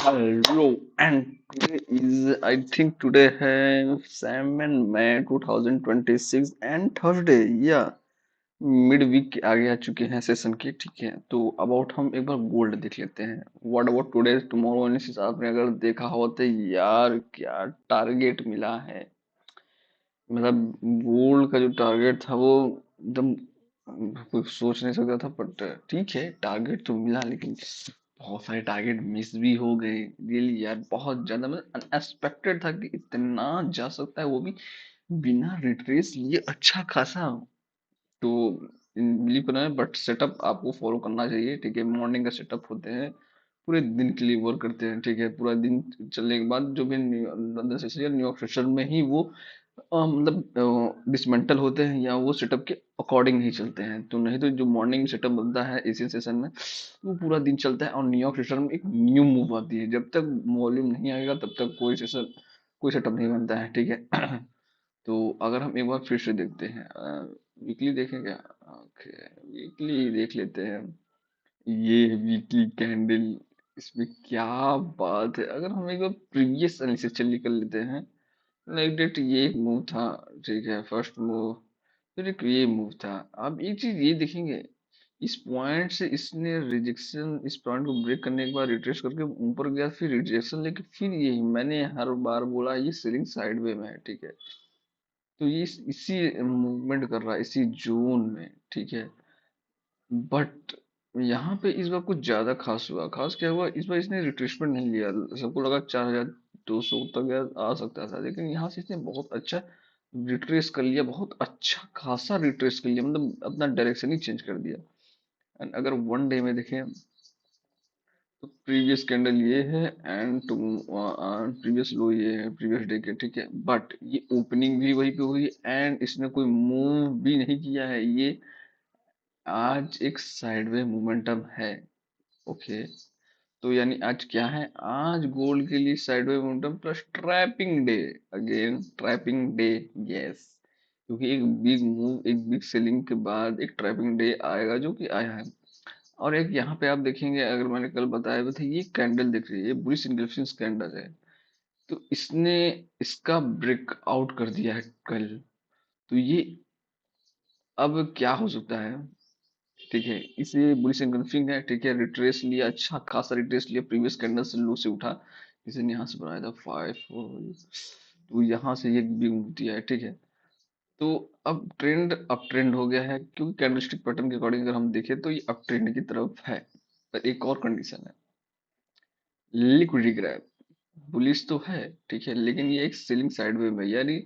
Hello, and today is, I think today है 7 मई 2026 and Thursday या mid week के आगे आ चुके हैं सेशन के। ठीक है, तो अबाउट हम एक बार गोल्ड देख लेते हैं। What about today tomorrow analysis आपने अगर देखा हो तो यार क्या टारगेट मिला है। मतलब गोल्ड का जो टारगेट था वो एकदम कोई सोच नहीं सकता था, बट ठीक है टारगेट तो मिला, लेकिन बहुत सारे टारगेट मिस भी हो गए। रियली यार बहुत ज्यादा, मतलब अनएक्सपेक्टेड था कि इतना जा सकता है, वो भी बिना रिट्रेस लिए अच्छा खासा। तो बिलीव करना है, बट सेटअप आपको फॉलो करना चाहिए। ठीक है, मॉर्निंग का सेटअप होते हैं, पूरे दिन के लिए वर्क करते हैं। ठीक है, पूरा दिन चलने के बाद जो भी लंदन सेशन या न्यूयॉर्क सेशन में ही वो मतलब डिसमेंटल होते हैं या वो सेटअप के अकॉर्डिंग ही चलते हैं। तो नहीं तो जो मॉर्निंग सेटअप बनता है एशियन सेशन में वो पूरा दिन चलता है, और न्यूयॉर्क सेशन में एक न्यू मूव आती है। जब तक वॉल्यूम नहीं आएगा तब तक कोई सेशन कोई सेटअप नहीं बनता है। ठीक है तो अगर हम एक बार फिर से देखते हैं, वीकली देखें क्या? ओके, वीकली देख लेते हैं। ये वीकली कैंडल, इसमें क्या बात है। अगर हम एक बार प्रीवियस एनालिसिस चलिए कर लेते हैं। लाइक डेट ये एक मूव था, ठीक है, फर्स्ट मूव, फिर एक ये मूव था। आप एक चीज ये देखेंगे, इस पॉइंट से इसने रिजेक्शन, इस पॉइंट को ब्रेक करने के बाद रिट्रेस करके ऊपर गया, फिर रिजेक्शन लेके फिर यही मैंने हर बार बोला ये सेलिंग साइडवे में है। ठीक है, तो ये इसी मूवमेंट कर रहा है इसी जोन में। ठीक है, बट यहाँ पे इस बार कुछ ज्यादा खास हुआ। खास क्या हुआ, इस बार इसने रिट्रेसमेंट नहीं लिया। सबको लगा 4200 तक आ सकता था, लेकिन यहाँ से इसने बहुत अच्छा रिट्रेस कर लिया, बहुत अच्छा खासा रिट्रेस कर लिया, मतलब अपना डायरेक्शन ही चेंज कर दिया। एंड अगर वन डे में देखें तो प्रीवियस कैंडल ये है, एंड प्रीवियस लो ये है प्रीवियस डे के। ठीक है, बट ये ओपनिंग भी वहीं पे हुई एंड इसने कोई मूव भी नहीं किया है। ये आज एक साइडवे मोमेंटम है। ओके, तो यानी आज क्या है, आज गोल्ड के लिए sideway momentum plus trapping day. Again trapping day, yes, क्योंकि एक बिग मूव, एक बिग सेलिंग के बाद एक ट्रैपिंग डे आएगा जो कि आया है। और एक यहाँ पे आप देखेंगे, अगर मैंने कल बताया था, ये कैंडल दिख रही है, ये बुलिश इंगल्फिंग कैंडल है। तो इसने इसका ब्रेकआउट कर दिया है कल। तो ये अब क्या हो सकता है? ठीक है, इसे बुलिश एंगल्फिंग है। ठीक है, रिट्रेस लिया, अच्छा खासा रिट्रेस लिया, प्रीवियस कैंडल से लो से उठा, इसे यहाँ से बनाया था 5 तो यहाँ से ये बिग मूव दिया है। ठीक है, तो अब ट्रेंड अप ट्रेंड हो गया है, क्योंकि कैंडलस्टिक पैटर्न के अकॉर्डिंग अगर हम देखें तो ये अप ट्रेंड की तरफ है। पर एक और कंडीशन है, लिक्विडिटी ग्रैब। बुलिश तो है, ठीक है, लेकिन ये एक सेलिंग साइडवे में, यानी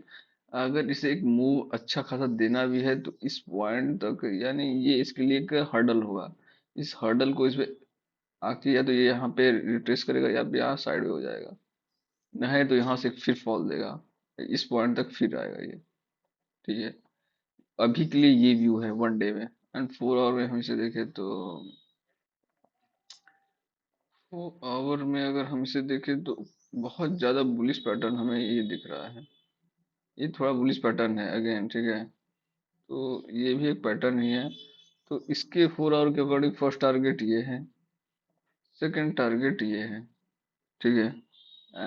अगर इसे एक मूव अच्छा खासा देना भी है तो इस पॉइंट तक, यानी ये इसके लिए एक हर्डल होगा। इस हर्डल को इस पे आके या तो ये यहाँ पे रिट्रेस करेगा या यहाँ साइडवे हो जाएगा, नहीं तो यहाँ से फिर फॉल देगा, इस पॉइंट तक फिर आएगा ये। ठीक है, अभी के लिए ये व्यू है वन डे में। एंड 4 आवर में हम इसे देखें तो 4 आवर में अगर हम इसे देखें तो बहुत ज्यादा बुलिश पैटर्न हमें ये दिख रहा है। ये थोड़ा बुलिश पैटर्न है अगेन। ठीक है, तो ये भी एक पैटर्न ही है। तो इसके 4 आवर के अकॉर्डिंग फर्स्ट टारगेट ये है, सेकंड टारगेट ये है। ठीक है,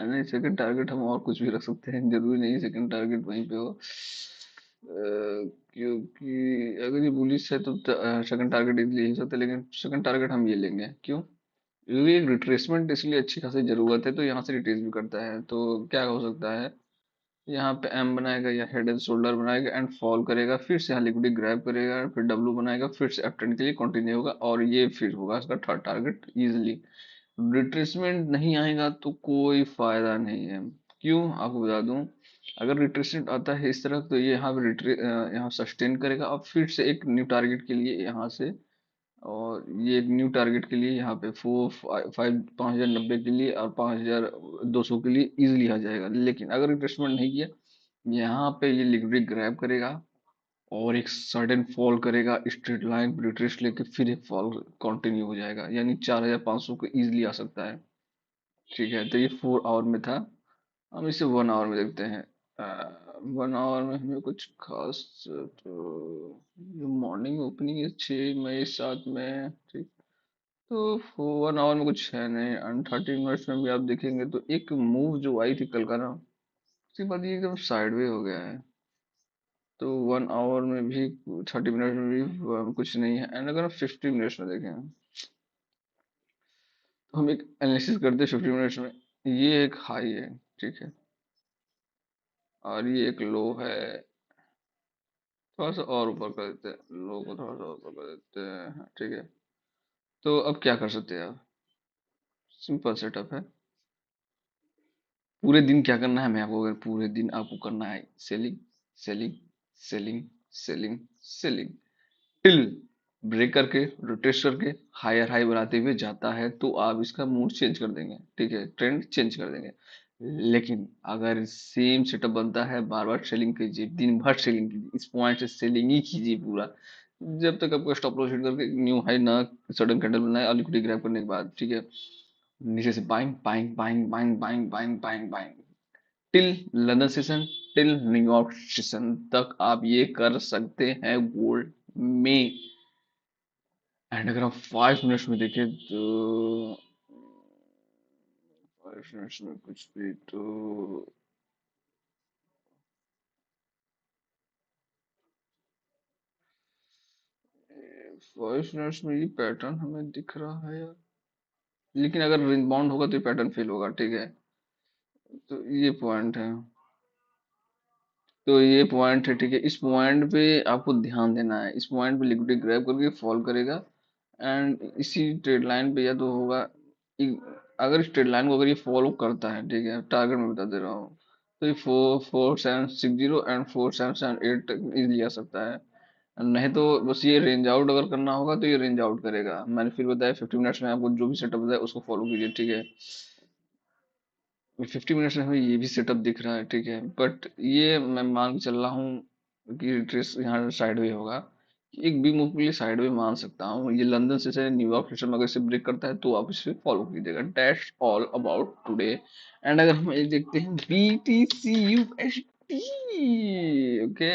नहीं सेकंड टारगेट हम और कुछ भी रख सकते हैं, जरूरी नहीं सेकंड टारगेट वहीं पे हो। क्योंकि अगर ये बुलिश है तो सेकंड टारगेट इजीली हो सकता है, लेकिन सेकंड टारगेट हम ये लेंगे। क्यों? क्योंकि एक रिट्रेसमेंट इसलिए अच्छी खासी जरूरत है, तो यहाँ से रिट्रेस भी करता है। तो क्या हो सकता है, यहाँ पे एम बनाएगा या हेड एंड शोल्डर बनाएगा एंड फॉल करेगा, फिर से यहाँ लिक्विडिटी ग्रैब करेगा, फिर डब्लू बनाएगा, फिर से अप ट्रेंड के लिए कंटिन्यू होगा, और ये फिर होगा इसका थर्ड टारगेट इजिली। रिट्रेसमेंट नहीं आएगा तो कोई फायदा नहीं है। क्यों, आपको बता दूं, अगर रिट्रेसमेंट आता है इस तरह तो ये यहाँ पे यहाँ सस्टेन करेगा और फिर से एक न्यू टारगेट के लिए यहाँ से, और ये एक न्यू टारगेट के लिए यहाँ पे 5090 के लिए और 5200 के लिए इजिली आ जाएगा। लेकिन अगर रिट्रेसमेंट नहीं किया, यहाँ पे ये लिक्विडिटी ग्रैब करेगा और एक सडन फॉल करेगा, स्ट्रेट लाइन पर रिट्रेस लेके फिर एक फॉल कंटिन्यू हो जाएगा, यानी 4500 को इजिली आ सकता है। ठीक है, तो ये 4 आवर में था। हम इसे 1 आवर में देखते हैं। 1 आवर में हमें कुछ खास तो, मॉर्निंग ओपनिंग है 6 मई 7 में। ठीक, तो 1 आवर में कुछ है नहीं, एंड 30 मिनट्स में भी आप देखेंगे तो एक मूव जो आई थी कल का ना, उसके बाद ये एकदम साइडवे हो गया है। तो 1 आवर में भी, 30 मिनट में भी कुछ नहीं है। एंड अगर हम 50 मिनट्स में देखें, तो हम एक एनालिसिस करते हैं 50 मिनट्स में। ये एक हाई है, ठीक है, और ये एक लो है। थोड़ा सा और ऊपर कर देते हैं, लो को थोड़ा सा ऊपर कर देते हैं, हाँ, ठीक है। तो अब क्या कर सकते हैं आप? सिंपल सेटअप है। पूरे दिन क्या करना है, मैं आपको, अगर पूरे दिन आपको करना है selling, selling, selling, selling, selling, till break करके, रोटेट करके, हायर हाई बनाते हुए जाता है, तो आप इसका मूड चेंज कर देंगे, ठीक है, ट्रेंड चेंज कर देंगे। लेकिन अगर सेम सेटअप बनता है, बार बार सेलिंग कीजिए, दिन भर सेलिंग कीजिए, इस पॉइंट से सेलिंग ही कीजिए पूरा, जब तक आपको स्टॉप लॉस हिट करके न्यू हाई ना, सडन कैंडल बनाए और लिक्विडिटी ग्रैब करने के बाद, ठीक है, नीचे से buying buying buying buying buying buying buying buying till London session, till New York session तक आप ये कर सकते हैं गोल्ड में। एंड अगर हम 5 मिनट्स में देखें तो 5 मिनट्स में कुछ भी तो 5 मिनट्स में ये पैटर्न हमें दिख रहा है यार। लेकिन अगर रेंज बाउंड होगा तो ये पैटर्न फेल होगा, ठीक है। तो ये पॉइंट है। तो ये पॉइंट है, ठीक है, इस पॉइंट पे आपको ध्यान देना है। इस पॉइंट पे लिक्विडिटी ग्रैब करके फॉल करेगा, एंड इसी ट्रेड लाइन पे या तो होगा, अगर इस ट्रेड लाइन को अगर ये फॉलो करता है, ठीक है, टारगेट में बता दे रहा हूँ, तो ये 4760 एंड 4778 तक इजिली आ सकता है। नहीं तो बस ये रेंज आउट अगर करना होगा तो ये रेंज आउट करेगा। मैंने फिर बताया 50 मिनट्स में आपको जो भी सेटअप बताया उसको फॉलो कीजिए, ठीक है। 50 मिनट्स में हमें ये भी सेटअप दिख रहा है, ठीक है, बट ये मैं मान के चल रहा हूँ कि रिट्रेस यहाँ साइडवे होगा। एक बिग मूव के लिए साइडवे मान सकता हूँ। ये लंदन से न्यूयॉर्क सेशन अगर इसे ब्रेक करता है तो आप इसे फॉलो कीजिएगा। That's all about today. And अगर हम ये देखते हैं BTC USD, ओके,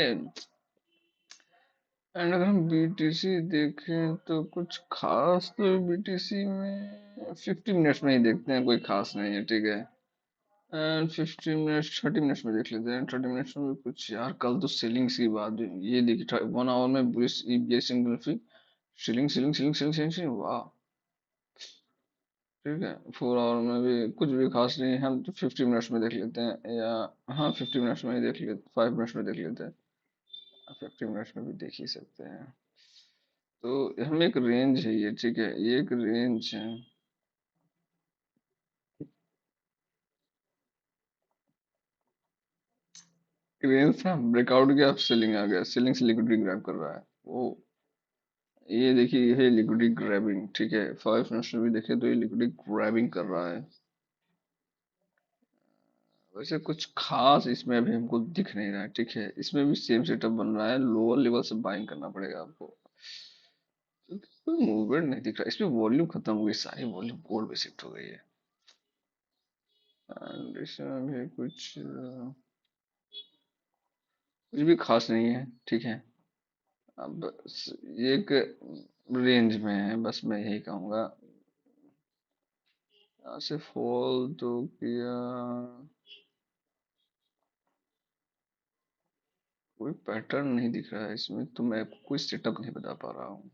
एंड अगर हम BTC देखें तो कुछ खास तो BTC में 50 मिनट्स में ही देखते हैं, कोई खास नहीं है, ठीक है। एंड 15 मिनट्स, 30 मिनट्स में देख लेते हैं। 30 मिनट्स में भी कुछ यार, कल तो सेलिंग्स की बात हुई। ये देखिए 1 आवर में बुलिश ये single fee ceiling ceiling ceiling ceiling ceiling ceiling, वाह, ठीक है। 4 आवर में भी कुछ भी खास नहीं है। हम तो 50 मिनट्स में देख लेते हैं, या हाँ 50 मिनट्स में ही देख लेते, 5 मिनट्स में देख लेते हैं। 50 मिनट्स में भी देख ही सकते हैं। तो हम एक रेंज है ये, ठीक है, ये एक रेंज है। रेंज था, ब्रेकआउट किया, सेलिंग आ गया, सेलिंग से लिक्विडिटी ग्रैब कर रहा है वो। ये देखिए, ये है लिक्विडिटी ग्रैबिंग, ठीक है। 5 मिनट्स में भी देखे तो ये लिक्विडिटी ग्रैबिंग कर रहा है। वैसे कुछ खास इसमें अभी हमको दिख नहीं रहा है, ठीक है। इसमें भी सेम सेटअप बन रहा है, लोअर लेवल से बाइंग करना पड़ेगा आपको। कोई मूवमेंट नहीं दिख रहा इसमें। वॉल्यूम खत्म हो गई, सारी वॉल्यूम गोल्ड पे शिफ्ट हो गई है। एंड इसमें भी कुछ भी खास नहीं है, ठीक है। अब ये एक रेंज में है, बस मैं यही कहूँगा। यहाँ से फॉल तो किया, कोई पैटर्न नहीं दिख रहा है इसमें, तो मैं कोई सेटअप नहीं बता पा रहा हूँ।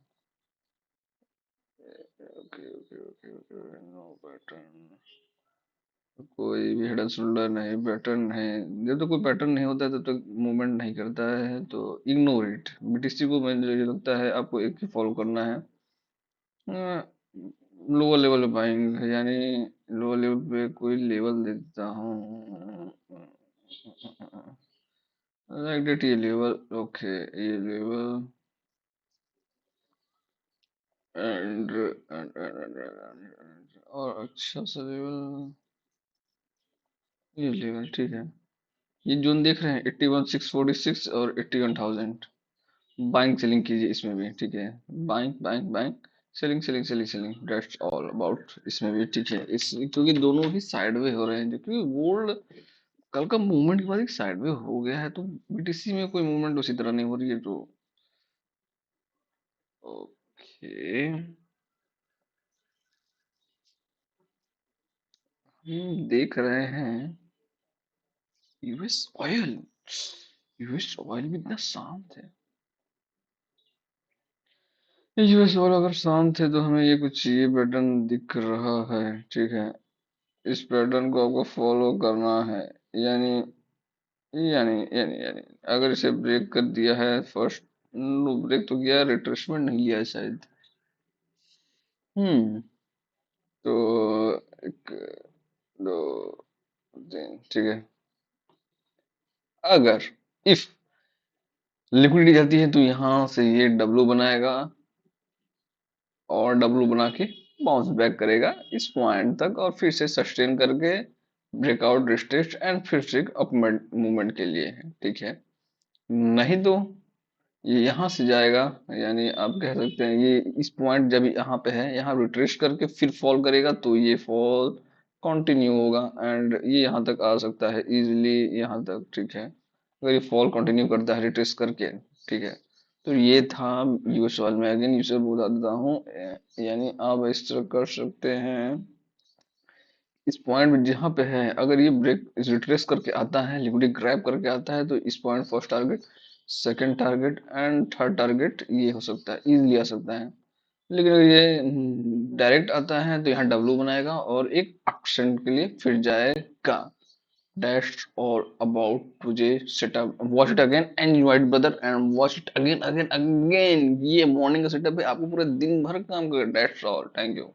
Okay okay okay okay, no pattern, कोई भी हेड एंड शोल्डर नहीं, पैटर्न नहीं। जब तो कोई पैटर्न नहीं होता है तब तक मूवमेंट नहीं करता है, तो इग्नोर इट। BTC को मुझे लगता है आपको एक ही फॉलो करना है, लोअर लेवल पे बाइंग, यानी लोअर लेवल पे कोई लेवल देता हूँ, लाइक दैट, ये लेवल, ओके, ये लेवल, एंड और अच्छा सा लेवल, ये लेवल, ठीक है। ये जोन देख रहे हैं 81,646 और 81,000, बाइंग सेलिंग कीजिए इसमें भी, ठीक है। Buying buying buying, selling selling selling selling, that's all about इसमें भी, ठीक है। इस क्योंकि दोनों ही साइडवे हो रहे हैं, क्योंकि गोल्ड कल का मूवमेंट के बाद एक साइडवे हो गया है, तो BTC में कोई मूवमेंट उसी तरह नहीं हो रही है, तो ओके। देख रहे हैं। US oil. यूएस ऑयल भी इतना शांत है। यूएस ऑयल अगर शांत है तो हमें ये कुछ ये पैटर्न दिख रहा है। ठीक है। इस पैटर्न को आपको फॉलो करना है। यानी यानी अगर इसे ब्रेक कर दिया है फर्स्ट। ब्रेक तो किया, रिट्रेसमेंट नहीं लिया है शायद। हम्म। तो एक, दो, तीन, ठीक है। अगर इफ लिक्विडिटी जाती है तो यहाँ से ये डब्लू बनाएगा और डब्लू बना के बाउंस बैक करेगा इस पॉइंट तक और फिर से सस्टेन करके ब्रेकआउट रिस्टेस्ट एंड फिर से एक अपवर्ड मूवमेंट के लिए है। ठीक है। नहीं तो ये यहाँ से जाएगा। यानी आप कह सकते हैं ये इस पॉइंट जब यहाँ पे है, यहाँ रिट्रेस करके फिर फॉल करेगा तो ये फॉल कंटिन्यू होगा एंड ये यहाँ तक आ सकता है इजीली यहाँ तक। ठीक है। अगर ये फॉल कंटिन्यू करता है रिट्रेस करके। ठीक है। तो ये था यूएस ऑयल में। अगेन यूएस बता देता हूँ। यानी आप इस तरह कर सकते हैं। इस पॉइंट में जहाँ पे है, अगर ये ब्रेक रिट्रेस करके आता है, लिक्विडिटी ग्रैब करके आता है तो इस point first target, second target and third target ये हो सकता है, इजीली आ सकता है। लेकिन अगर ये डायरेक्ट आता है तो यहाँ डब्लू बनाएगा और एक अपसेंट के लिए फिर जाएगा। डैश और about to J setup, watch it again and invite brother and watch it again again again. ये मॉर्निंग का सेटअप है, आपको पूरे दिन भर काम करेगा। That's all, thank you.